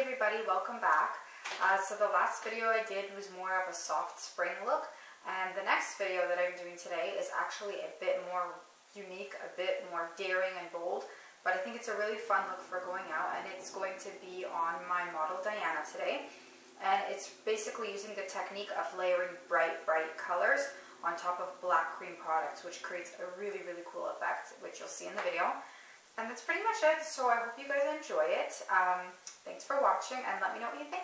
everybody, welcome back. So the last video I did was more of a soft spring look, and the next video that I'm doing today is actually a bit more unique, a bit more daring and bold, but I think it's a really fun look for going out, and it's going to be on my model Diana today. And it's basically using the technique of layering bright colors on top of black cream products, which creates a really cool effect, which you'll see in the video. And that's pretty much it, so I hope you guys enjoy it. Thanks for watching, and let me know what you think.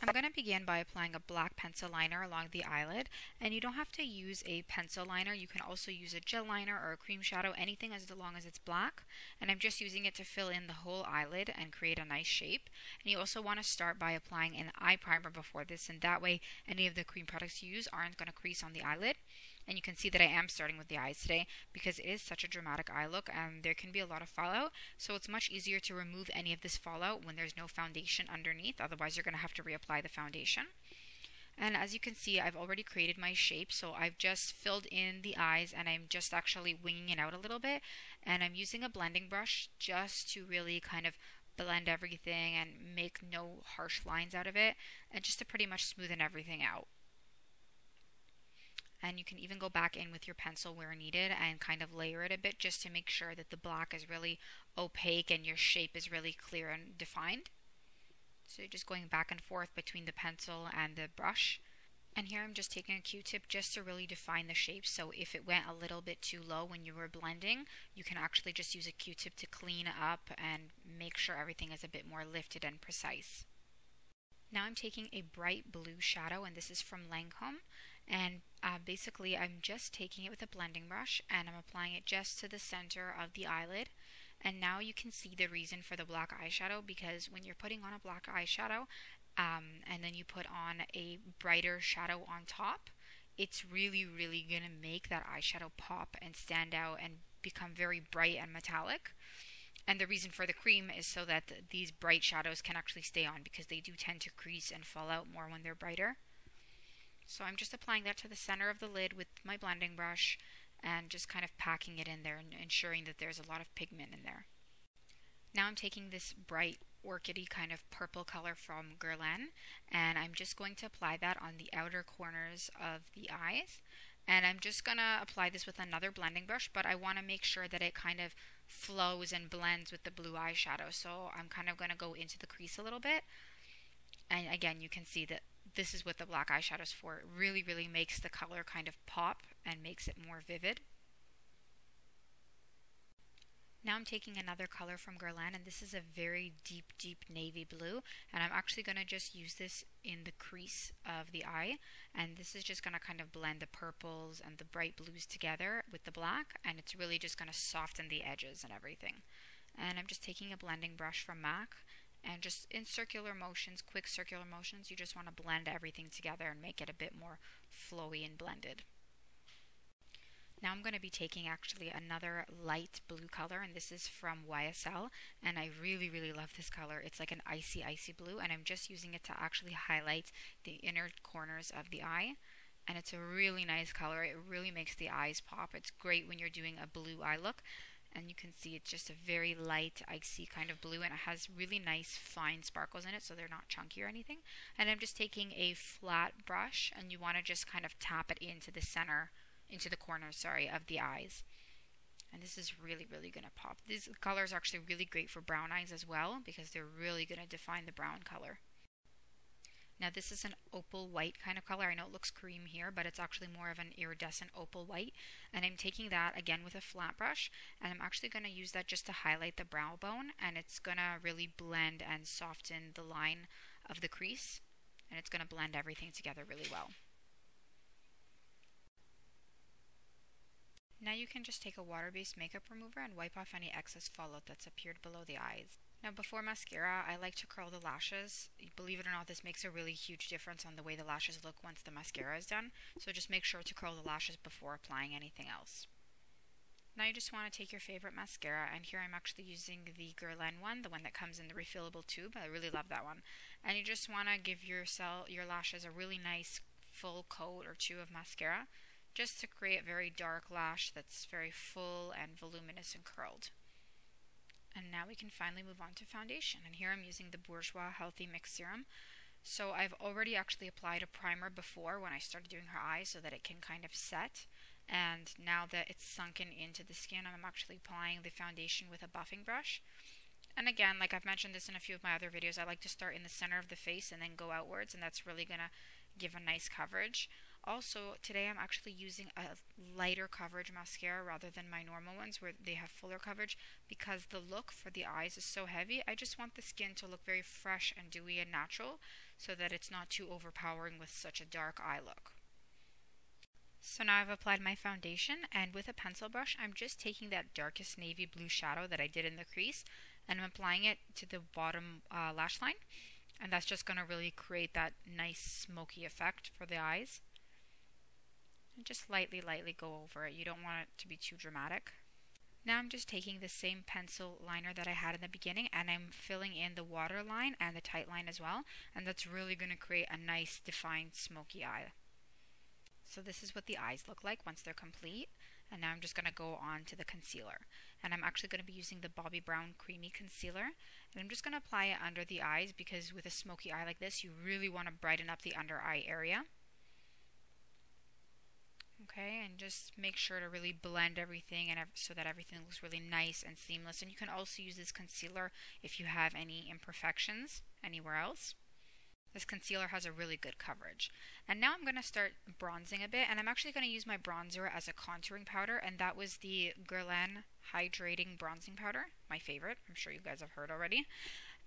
I'm going to begin by applying a black pencil liner along the eyelid, and you don't have to use a pencil liner. You can also use a gel liner or a cream shadow, anything as long as it's black. And I'm just using it to fill in the whole eyelid and create a nice shape. And you also want to start by applying an eye primer before this, and that way any of the cream products you use aren't going to crease on the eyelid. And you can see that I am starting with the eyes today because it is such a dramatic eye look and there can be a lot of fallout. So it's much easier to remove any of this fallout when there's no foundation underneath. Otherwise, you're going to have to reapply the foundation. And as you can see, I've already created my shape. So I've just filled in the eyes and I'm just actually winging it out a little bit. And I'm using a blending brush just to really kind of blend everything and make no harsh lines out of it. And just to pretty much smoothen everything out. And you can even go back in with your pencil where needed and kind of layer it a bit just to make sure that the black is really opaque and your shape is really clear and defined. So you're just going back and forth between the pencil and the brush. And here I'm just taking a Q-tip just to really define the shape. So if it went a little bit too low when you were blending, you can actually just use a Q-tip to clean up and make sure everything is a bit more lifted and precise. Now I'm taking a bright blue shadow, and this is from Lancome. And basically I'm just taking it with a blending brush and I'm applying it just to the center of the eyelid. And now you can see the reason for the black eyeshadow, because when you're putting on a black eyeshadow and then you put on a brighter shadow on top, it's really gonna make that eyeshadow pop and stand out and become very bright and metallic. And the reason for the cream is so that these bright shadows can actually stay on, because they do tend to crease and fall out more when they're brighter. So I'm just applying that to the center of the lid with my blending brush and just kind of packing it in there and ensuring that there's a lot of pigment in there. Now I'm taking this bright orchidy kind of purple color from Guerlain, and I'm just going to apply that on the outer corners of the eyes. And I'm just going to apply this with another blending brush, but I want to make sure that it kind of flows and blends with the blue eyeshadow. So I'm kind of going to go into the crease a little bit. And again, you can see that this is what the black eyeshadow is for. It really makes the color kind of pop and makes it more vivid. Now I'm taking another color from Guerlain, and this is a very deep navy blue, and I'm actually going to just use this in the crease of the eye, and this is just going to kind of blend the purples and the bright blues together with the black, and it's really just going to soften the edges and everything. And I'm just taking a blending brush from MAC, and just in circular motions, quick circular motions, you just want to blend everything together and make it a bit more flowy and blended. Now I'm going to be taking actually another light blue color, and this is from Ysl, and I really love this color. It's like an icy blue, and I'm just using it to actually highlight the inner corners of the eye. And it's a really nice color. It really makes the eyes pop. It's great when you're doing a blue eye look. And you can see it's just a very light, icy kind of blue, and it has really nice fine sparkles in it, so they're not chunky or anything. And I'm just taking a flat brush, and you want to just kind of tap it into the center, into the corner, of the eyes. And this is really going to pop. These colors are actually really great for brown eyes as well, because they're really going to define the brown color. Now this is an opal white kind of color. I know it looks cream here, but it's actually more of an iridescent opal white. And I'm taking that again with a flat brush, and I'm actually going to use that just to highlight the brow bone, and it's going to really blend and soften the line of the crease, and it's going to blend everything together really well. Now you can just take a water-based makeup remover and wipe off any excess fallout that's appeared below the eyes. Now before mascara, I like to curl the lashes. Believe it or not, this makes a really huge difference on the way the lashes look once the mascara is done. So just make sure to curl the lashes before applying anything else. Now you just want to take your favorite mascara, and here I'm actually using the Guerlain one, the one that comes in the refillable tube. I really love that one. And you just want to give your lashes a really nice full coat or two of mascara, just to create a very dark lash that's very full and voluminous and curled. And now we can finally move on to foundation. And here I'm using the Bourjois Healthy Mix Serum. So I've already actually applied a primer before when I started doing her eyes so that it can kind of set. And now that it's sunken into the skin, I'm actually applying the foundation with a buffing brush. And again, like I've mentioned this in a few of my other videos, I like to start in the center of the face and then go outwards, and that's really going to give a nice coverage. Also, today I'm actually using a lighter coverage mascara rather than my normal ones where they have fuller coverage, because the look for the eyes is so heavy. I just want the skin to look very fresh and dewy and natural so that it's not too overpowering with such a dark eye look. So now I've applied my foundation, and with a pencil brush I'm just taking that darkest navy blue shadow that I did in the crease and I'm applying it to the bottom lash line, and that's just going to really create that nice smoky effect for the eyes. And just lightly go over it. You don't want it to be too dramatic. Now I'm just taking the same pencil liner that I had in the beginning and I'm filling in the water line and the tight line as well, and that's really going to create a nice defined smoky eye. So this is what the eyes look like once they're complete. And now I'm just going to go on to the concealer. And I'm actually going to be using the Bobbi Brown Creamy Concealer. And I'm just going to apply it under the eyes because with a smoky eye like this, you really want to brighten up the under eye area. Okay, and just make sure to really blend everything and so that everything looks really nice and seamless. And you can also use this concealer if you have any imperfections anywhere else. This concealer has a really good coverage. And now I'm going to start bronzing a bit, and I'm actually going to use my bronzer as a contouring powder, and that was the Guerlain Hydrating Bronzing Powder, my favorite. I'm sure you guys have heard already.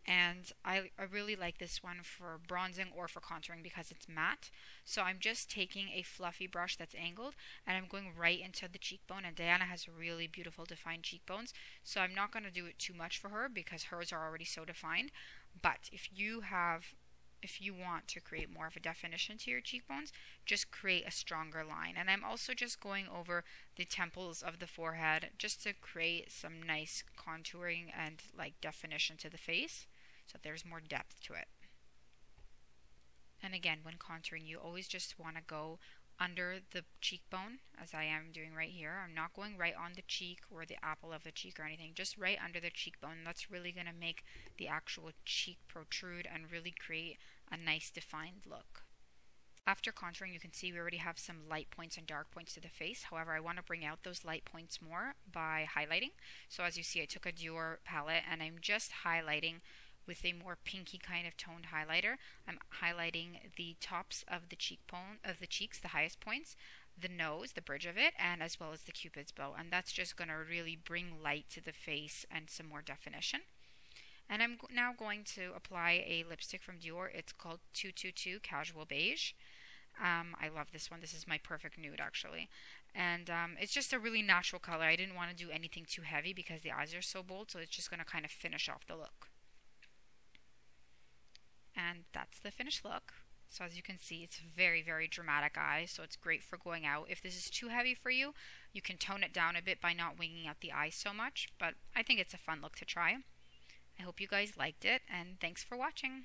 And I really like this one for bronzing or for contouring because it's matte. So I'm just taking a fluffy brush that's angled and I'm going right into the cheekbone, and Diana has really beautiful defined cheekbones, so I'm not going to do it too much for her because hers are already so defined. But if you want to create more of a definition to your cheekbones, just create a stronger line. And I'm also just going over the temples of the forehead just to create some nice contouring and like definition to the face so there's more depth to it. And again, when contouring, you always just want to go under the cheekbone, as I am doing right here. I'm not going right on the cheek or the apple of the cheek or anything, just right under the cheekbone. That's really going to make the actual cheek protrude and really create a nice defined look. After contouring, you can see we already have some light points and dark points to the face. However, I want to bring out those light points more by highlighting. So as you see, I took a Dior palette and I'm just highlighting with a more pinky kind of toned highlighter. I'm highlighting the tops of the cheekbone, of the cheeks, the highest points, the nose, the bridge of it, and as well as the cupid's bow. And that's just going to really bring light to the face and some more definition. And I'm now going to apply a lipstick from Dior. It's called 222 Casual Beige. I love this one. This is my perfect nude, actually. And it's just a really natural color. I didn't want to do anything too heavy because the eyes are so bold, so it's just going to kind of finish off the look. And that's the finished look. So as you can see, it's very dramatic eyes, so it's great for going out. If this is too heavy for you, you can tone it down a bit by not winging out the eyes so much, but I think it's a fun look to try. I hope you guys liked it, and thanks for watching.